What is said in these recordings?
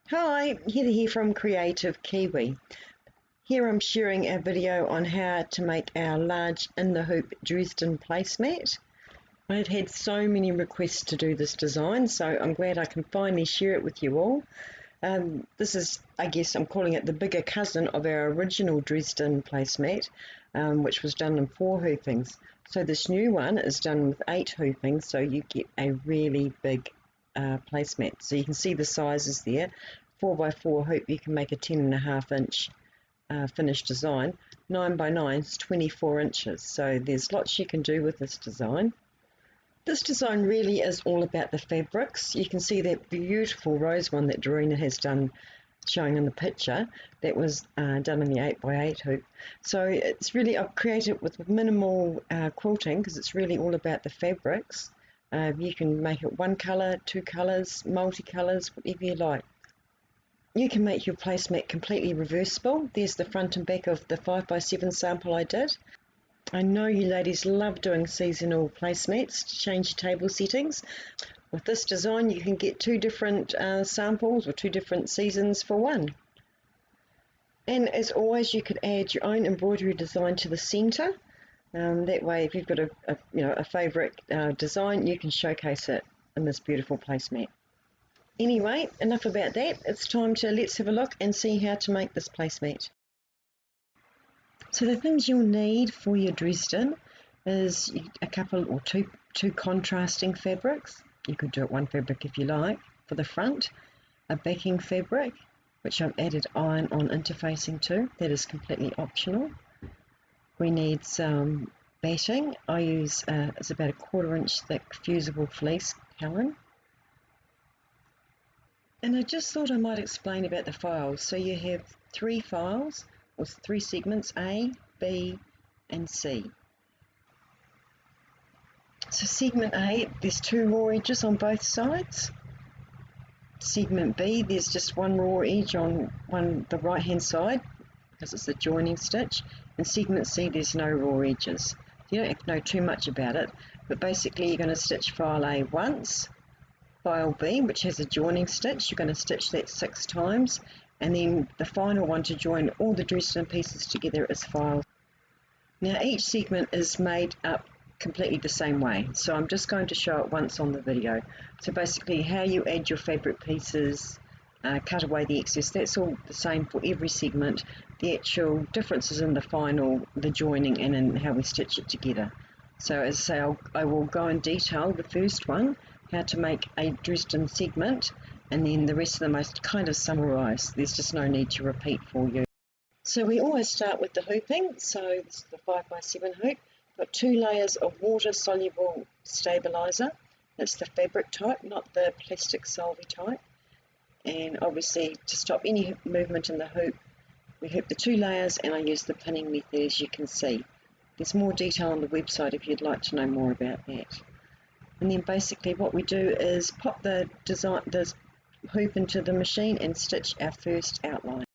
Hi, Heather here from Creative Kiwi. Here I'm sharing a video on how to make our large in the hoop Dresden placemat. I've had so many requests to do this design, so I'm glad I can finally share it with you all. This is, I guess I'm calling it the bigger cousin of our original Dresden placemat, which was done in 4 hoopings. So this new one is done with 8 hoopings, so you get a really big placemat. So you can see the sizes there. 4x4 hoop, you can make a 10.5 inch finished design. 9x9 is 24 inches, so there's lots you can do with this design. This design really is all about the fabrics. You can see that beautiful rose one that Dorina has done showing in the picture. That was done in the 8x8 hoop. So it's really, I've created it with minimal quilting because it's really all about the fabrics. You can make it 1 colour, 2 colours, multicolours, whatever you like. You can make your placemat completely reversible. There's the front and back of the 5x7 sample I did. I know you ladies love doing seasonal placemats to change your table settings. With this design you can get 2 different samples or 2 different seasons for one. And as always, you could add your own embroidery design to the centre. That way, if you've got a favourite design, you can showcase it in this beautiful placemat. Anyway, enough about that. It's time to let's have a look and see how to make this placemat. So the things you'll need for your Dresden is a couple or two contrasting fabrics. You could do it 1 fabric if you like. For the front, a backing fabric, which I've added iron-on interfacing to. That is completely optional. We need some batting. I use it's about a 1/4 inch thick fusible fleece Helen. And I just thought I might explain about the files. So you have 3 files, or 3 segments, A, B, and C. So segment A, there's 2 raw edges on both sides. Segment B, there's just 1 raw edge on the right hand side, because it's a joining stitch. And segment C, there's no raw edges. You don't have to know too much about it, but basically you're going to stitch file A once. File B, which has a joining stitch, you're going to stitch that 6 times, and then the final one to join all the Dresden pieces together is file. Now each segment is made up completely the same way, so I'm just going to show it once on the video. So basically how you add your fabric pieces, cut away the excess, that's all the same for every segment. The actual differences in the final, the joining, and in how we stitch it together. So as I say, I will go in detail the first one, how to make a Dresden segment, and then the rest of them I kind of summarise. There's just no need to repeat for you. So we always start with the hooping. So this is the 5x7 hoop. Got 2 layers of water-soluble stabiliser. That's the fabric type, not the plastic solvy type. And obviously to stop any movement in the hoop, we hoop the 2 layers, and I use the pinning method, as you can see. There's more detail on the website if you'd like to know more about that. And then basically what we do is pop the hoop into the machine and stitch our first outline.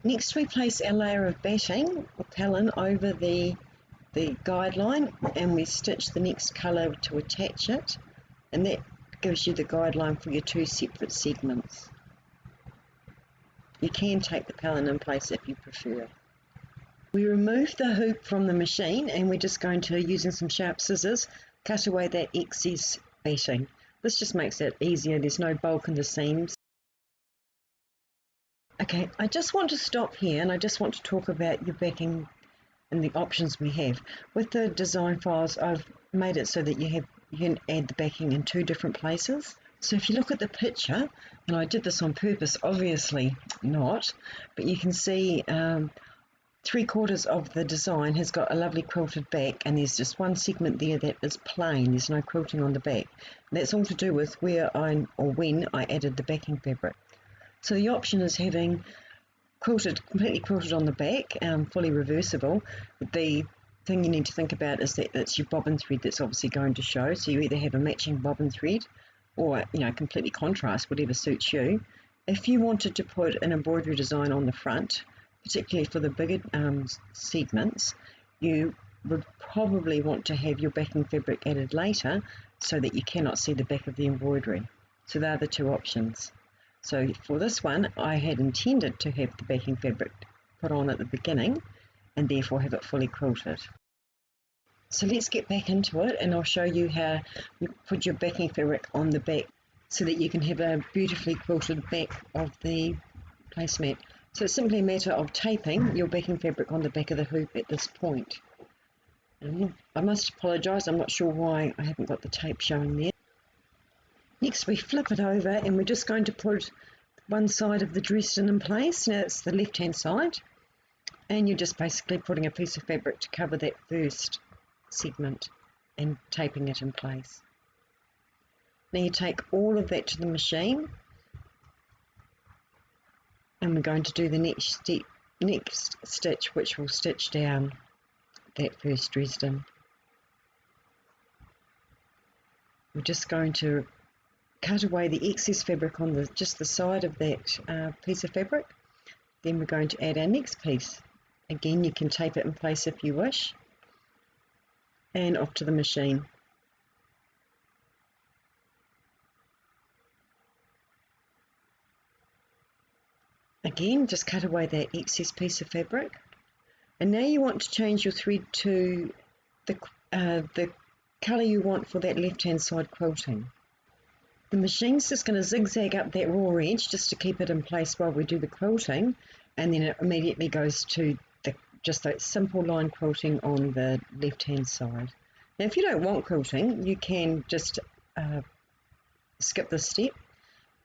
Next we place our layer of batting or Palin over the guideline, and we stitch the next colour to attach it, and that gives you the guideline for your 2 separate segments. You can take the Palin in place if you prefer. We remove the hoop from the machine, and we're just going to, using some sharp scissors, cut away that excess batting. This just makes it easier, there's no bulk in the seams. Okay, I just want to stop here, and I just want to talk about your backing and the options we have. With the design files, I've made it so that you can add the backing in 2 different places. So if you look at the picture, and I did this on purpose, obviously not, but you can see 3/4 of the design has got a lovely quilted back, and there's just 1 segment there that is plain, there's no quilting on the back. And that's all to do with when I added the backing fabric. So the option is having completely quilted on the back, fully reversible. The thing you need to think about is that it's your bobbin thread that's obviously going to show, so you either have a matching bobbin thread or completely contrast, whatever suits you. If you wanted to put an embroidery design on the front, particularly for the bigger segments, you would probably want to have your backing fabric added later so that you cannot see the back of the embroidery. So they're the 2 options. So for this one, I had intended to have the backing fabric put on at the beginning and therefore have it fully quilted. So let's get back into it, and I'll show you how you put your backing fabric on the back so that you can have a beautifully quilted back of the placemat. So it's simply a matter of taping your backing fabric on the back of the hoop at this point. And I must apologise, I'm not sure why I haven't got the tape showing there. Next we flip it over and we're just going to put one side of the Dresden in place. Now it's the left hand side, and you're just basically putting a piece of fabric to cover that first segment and taping it in place. Now you take all of that to the machine, and we're going to do the next stitch, which will stitch down that first Dresden. We're just going to cut away the excess fabric on just the side of that piece of fabric. Then we're going to add our next piece. Again, you can tape it in place if you wish, and off to the machine. Again, just cut away that excess piece of fabric, and now you want to change your thread to the colour you want for that left hand side quilting. The machine's just going to zigzag up that raw edge just to keep it in place while we do the quilting, and then it immediately goes to just that simple line quilting on the left hand side. Now if you don't want quilting, you can just skip this step,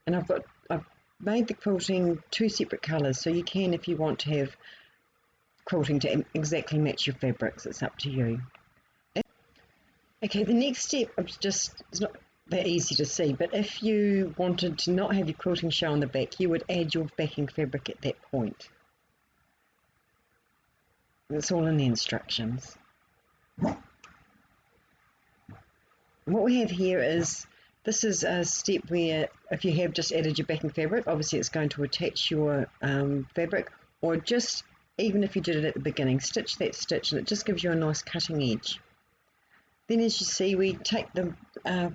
and I've made the quilting two separate colours, so you can, if you want to have quilting to exactly match your fabrics, it's up to you. Okay, the next step it's not that easy to see, but if you wanted to not have your quilting show on the back, you would add your backing fabric at that point. It's all in the instructions. And what we have here is, this is a step where if you have just added your backing fabric, obviously it's going to attach your fabric, or just, even if you did it at the beginning, stitch that stitch and it just gives you a nice cutting edge. Then as you see, we take the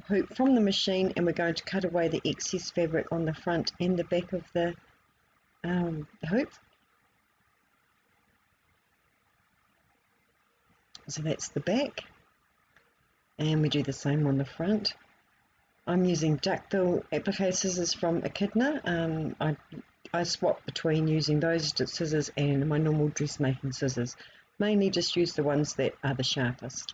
hoop from the machine and we're going to cut away the excess fabric on the front and the back of the hoop. So that's the back, and we do the same on the front. I'm using duckbill applique scissors from Echidna. I swap between using those scissors and my normal dressmaking scissors. Mainly just use the ones that are the sharpest.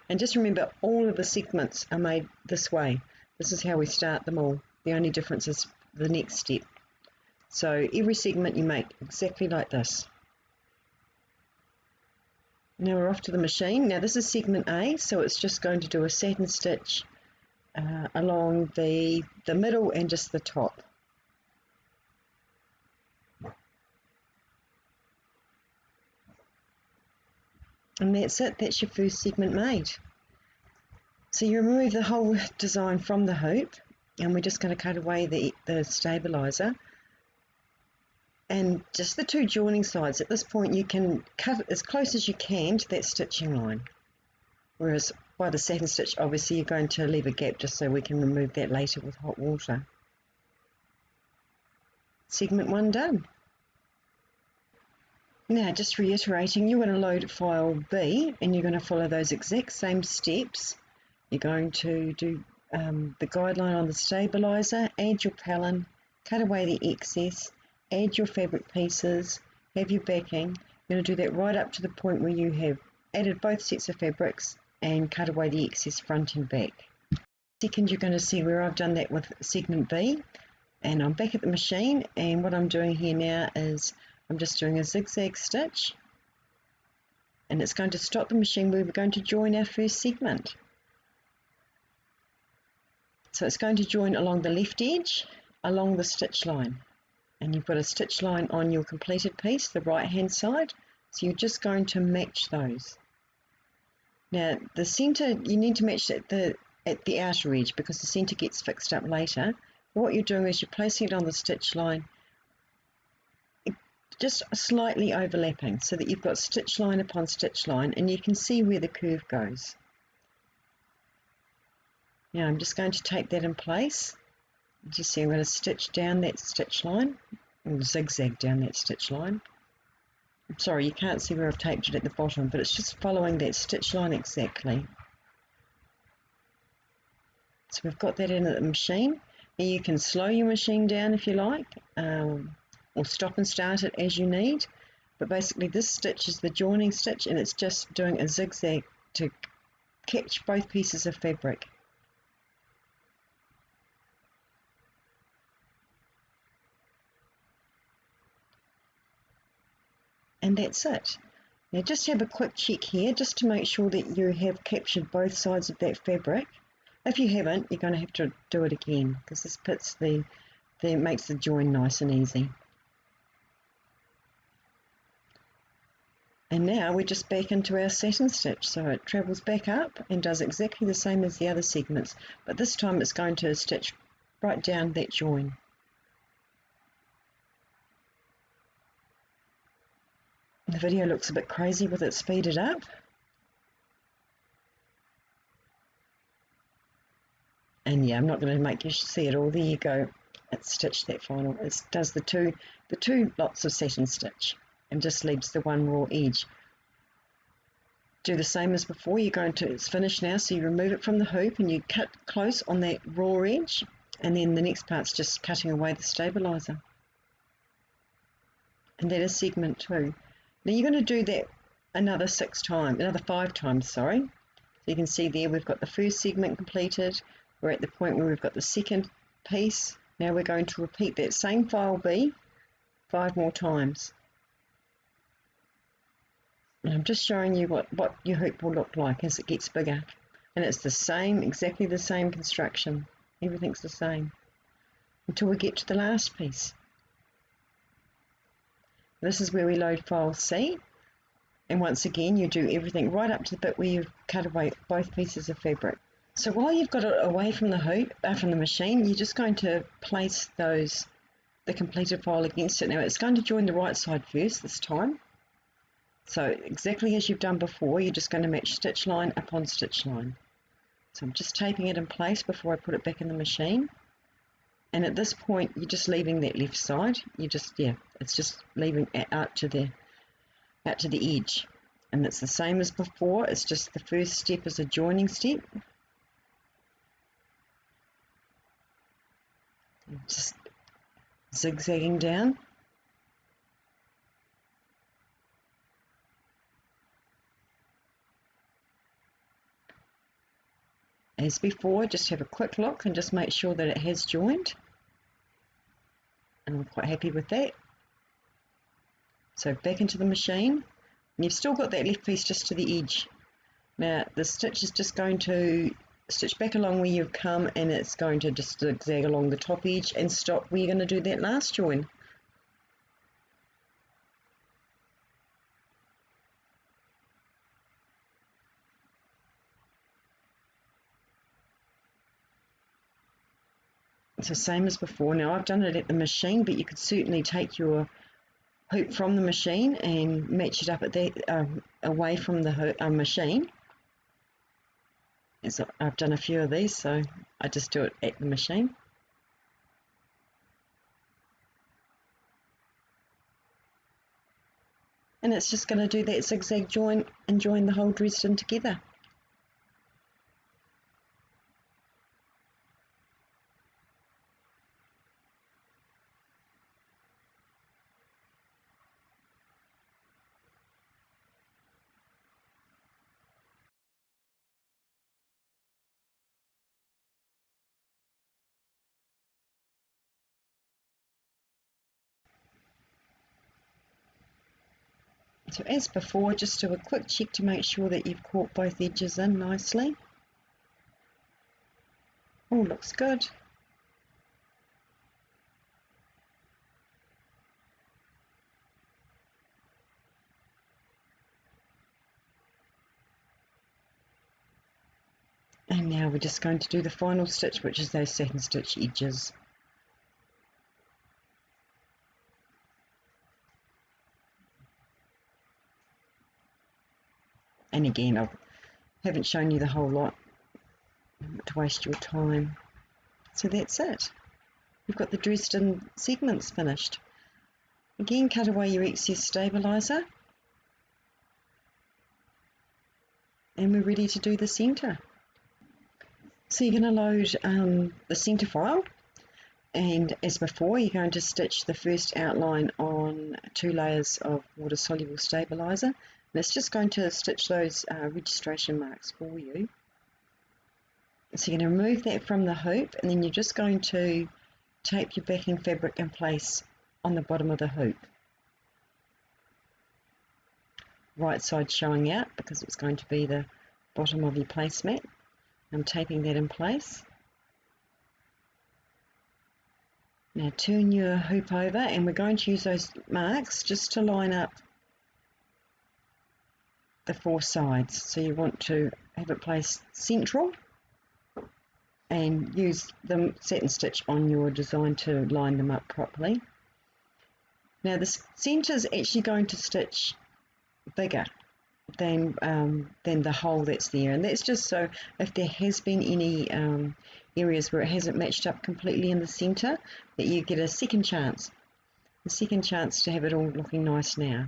And just remember, all of the segments are made this way. This is how we start them all. The only difference is the next step. So every segment you make exactly like this. Now we're off to the machine. Now this is segment A, so it's just going to do a satin stitch along the middle and just the top. And that's it, that's your first segment made. So you remove the whole design from the hoop, and we're just going to cut away the stabiliser. And just the two joining sides. At this point you can cut as close as you can to that stitching line. Whereas by the satin stitch, obviously you're going to leave a gap just so we can remove that later with hot water. Segment 1 done. Now just reiterating, you're going to load file B and you're going to follow those exact same steps. You're going to do the guideline on the stabiliser, add your pellin, cut away the excess, add your fabric pieces, have your backing. You're going to do that right up to the point where you have added both sets of fabrics and cut away the excess front and back. Second, you're going to see where I've done that with segment B, and I'm back at the machine, and what I'm doing here now is I'm just doing a zigzag stitch, and it's going to stop the machine where we're going to join our first segment. So it's going to join along the left edge, along the stitch line. And you've got a stitch line on your completed piece, the right hand side, so you're just going to match those. Now the centre, you need to match at the outer edge because the centre gets fixed up later. What you're doing is you're placing it on the stitch line, just slightly overlapping, so that you've got stitch line upon stitch line, and you can see where the curve goes. Now I'm just going to tape that in place, Just see I'm going to stitch down that stitch line and zigzag down that stitch line. I'm sorry, you can't see where I've taped it at the bottom, but it's just following that stitch line exactly. So we've got that in at the machine. Now you can slow your machine down if you like, or stop and start it as you need. But basically this stitch is the joining stitch, and it's just doing a zigzag to catch both pieces of fabric. And that's it. Now just have a quick check here just to make sure that you have captured both sides of that fabric. If you haven't, you're going to have to do it again, because this makes the join nice and easy. And now we're just back into our satin stitch, so it travels back up and does exactly the same as the other segments, but this time it's going to stitch right down that join. The video looks a bit crazy with it speeded up. And yeah, I'm not going to make you see it all. There you go. It's stitched that final. It does the two lots of satin stitch and just leaves the one raw edge. Do the same as before. It's finished now, so you remove it from the hoop and you cut close on that raw edge, and then the next part's just cutting away the stabilizer. And that is segment 2. Now you're going to do that another 5 times, sorry. So you can see there we've got the first segment completed. We're at the point where we've got the second piece. Now we're going to repeat that same file B 5 more times. And I'm just showing you what your hoop will look like as it gets bigger. And it's the same, exactly the same construction. Everything's the same until we get to the last piece. This is where we load file C. And once again, you do everything right up to the bit where you've cut away both pieces of fabric. So while you've got it away from the hoop, from the machine, you're just going to place the completed file against it. Now it's going to join the right side first this time. So exactly as you've done before, you're just going to match stitch line upon stitch line. So I'm just taping it in place before I put it back in the machine. And at this point, you're just leaving that left side. It's just leaving it out to the edge. And it's the same as before. It's just the first step is a joining step. Just zigzagging down. As before, just have a quick look and just make sure that it has joined. And I'm quite happy with that. So back into the machine. And you've still got that left piece just to the edge. Now the stitch is just going to stitch back along where you've come, and it's going to just zigzag along the top edge and stop where you're going to do that last join. It's the same as before. Now I've done it at the machine, but you could certainly take your hoop from the machine and match it up at that away from the machine. So I've done a few of these, so I just do it at the machine. And it's just going to do that zigzag join and join the whole Dresden together. So as before, just do a quick check to make sure that you've caught both edges in nicely. Oh, looks good. And now we're just going to do the final stitch, which is those satin stitch edges. And again, I haven't shown you the whole lot to waste your time. So that's it. You've got the Dresden segments finished. Again, cut away your excess stabiliser, and we're ready to do the centre. So you're going to load the centre file, and as before you're going to stitch the first outline on 2 layers of water soluble stabiliser, and it's just going to stitch those registration marks for you. So you're going to remove that from the hoop, and then you're just going to tape your backing fabric in place on the bottom of the hoop. Right side showing out because it's going to be the bottom of your placemat. I'm taping that in place. Now turn your hoop over, and we're going to use those marks just to line up the 4 sides. So you want to have it placed central and use the satin stitch on your design to line them up properly. Now the centre is actually going to stitch bigger than the hole that's there, and that's just so if there has been any areas where it hasn't matched up completely in the centre, that you get a second chance to have it all looking nice now.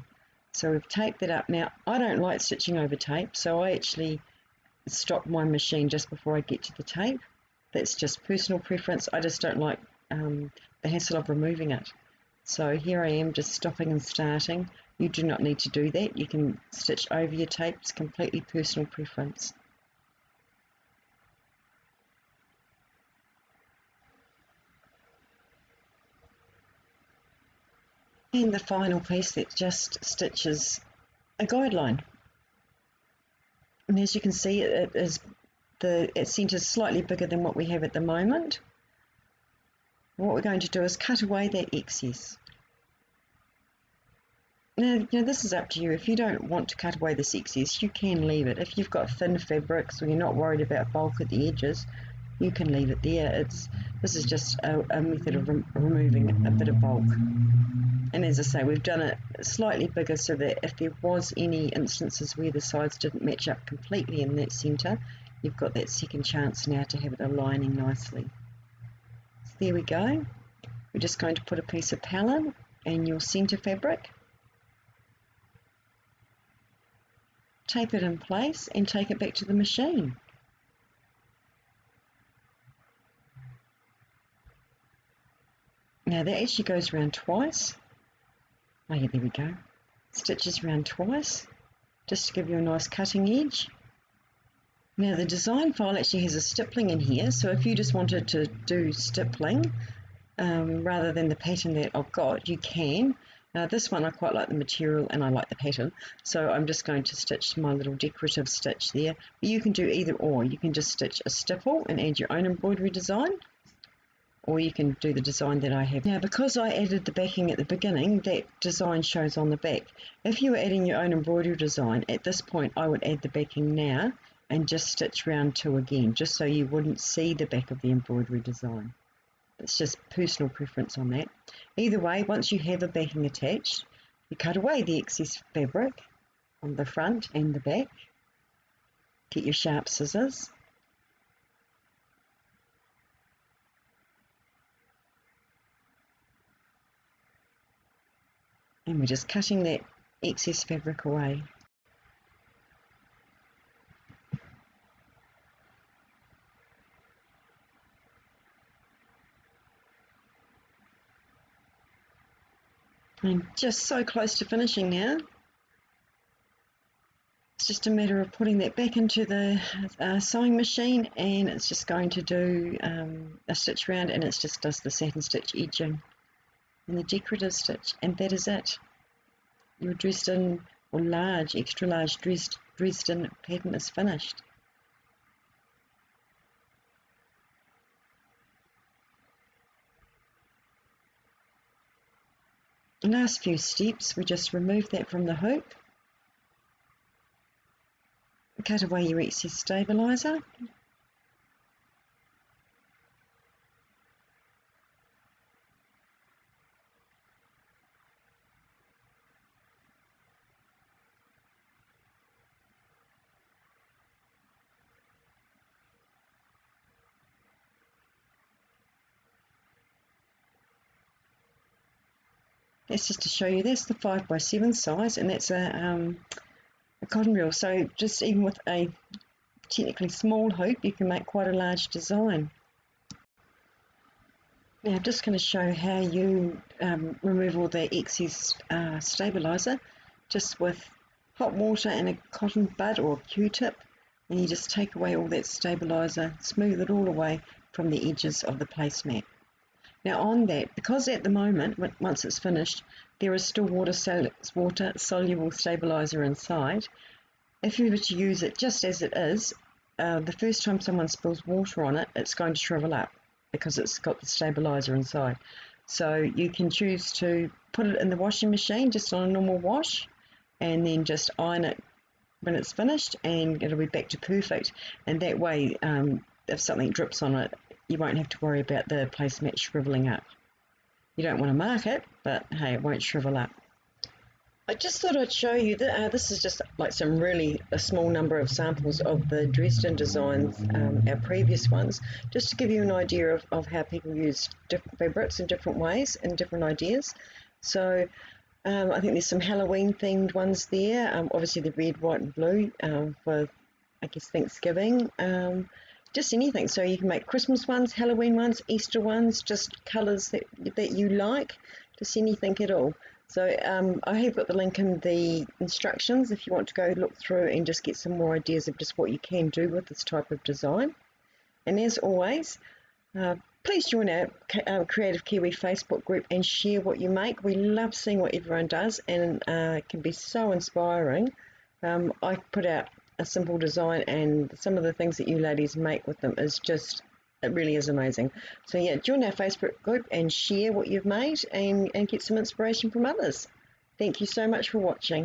So we've taped that up. Now I don't like stitching over tape, so I actually stop my machine just before I get to the tape. That's just personal preference. I just don't like the hassle of removing it. So here I am just stopping and starting. You do not need to do that. You can stitch over your tape. It's completely personal preference. And the final piece that just stitches a guideline. And as you can see, its centre is slightly bigger than what we have at the moment. What we're going to do is cut away that excess. Now, this is up to you. If you don't want to cut away this excess, you can leave it. If you've got thin fabrics or you're not worried about bulk at the edges, you can leave it there. This is just a method of removing a bit of bulk. And as I say, we've done it slightly bigger so that if there was any instances where the sides didn't match up completely in that centre, you've got that second chance now to have it aligning nicely. So there we go. We're just going to put a piece of palin in your centre fabric, tape it in place and take it back to the machine. Now that actually goes around twice. Oh yeah, there we go. Stitches around twice, just to give you a nice cutting edge. Now the design file actually has a stippling in here, so if you just wanted to do stippling rather than the pattern that I've got, you can. Now this one I quite like the material and I like the pattern, so I'm just going to stitch my little decorative stitch there. But you can do either or. You can just stitch a stipple and add your own embroidery design, or you can do the design that I have. Now because I added the backing at the beginning, that design shows on the back. If you were adding your own embroidery design, at this point I would add the backing now and just stitch round 2 again, just so you wouldn't see the back of the embroidery design. It's just personal preference on that. Either way, once you have a backing attached, you cut away the excess fabric on the front and the back. Get your sharp scissors. And we're just cutting that excess fabric away. I'm just so close to finishing now. It's just a matter of putting that back into the sewing machine, and it's just going to do a stitch round, and it just does the satin stitch edging and the decorative stitch, and that is it. Your Dresden or large, extra large Dresden pattern is finished. The last few steps, we just remove that from the hoop, cut away your excess stabiliser, That's just to show you, that's the 5x7 size, and that's a cotton reel. So just even with a technically small hoop, you can make quite a large design. Now I'm just going to show how you remove all the excess stabiliser, just with hot water and a cotton bud or a Q-tip, and you just take away all that stabiliser, smooth it all away from the edges of the placemat. Now on that, because at the moment, once it's finished, there is still water soluble stabiliser inside, if you were to use it just as it is, the first time someone spills water on it, it's going to shrivel up because it's got the stabiliser inside. So you can choose to put it in the washing machine just on a normal wash, and then just iron it when it's finished, and it'll be back to perfect. And that way, if something drips on it, you won't have to worry about the placemat shriveling up. You don't want to mark it, but hey, it won't shrivel up. I just thought I'd show you that this is just like a small number of samples of the Dresden designs, our previous ones, just to give you an idea of how people use different fabrics in different ways and different ideas. So I think there's some Halloween themed ones there, obviously the red, white and blue for, I guess, Thanksgiving, just anything. So you can make Christmas ones, Halloween ones, Easter ones, just colours that you like, just anything at all. So I have got the link in the instructions if you want to go look through and just get some more ideas of just what you can do with this type of design. And as always, please join our Creative Kiwi Facebook group and share what you make. We love seeing what everyone does, and it can be so inspiring. I put out a simple design, and some of the things that you ladies make with them is just, it really is amazing. So yeah, join our Facebook group and share what you've made and get some inspiration from others. Thank you so much for watching.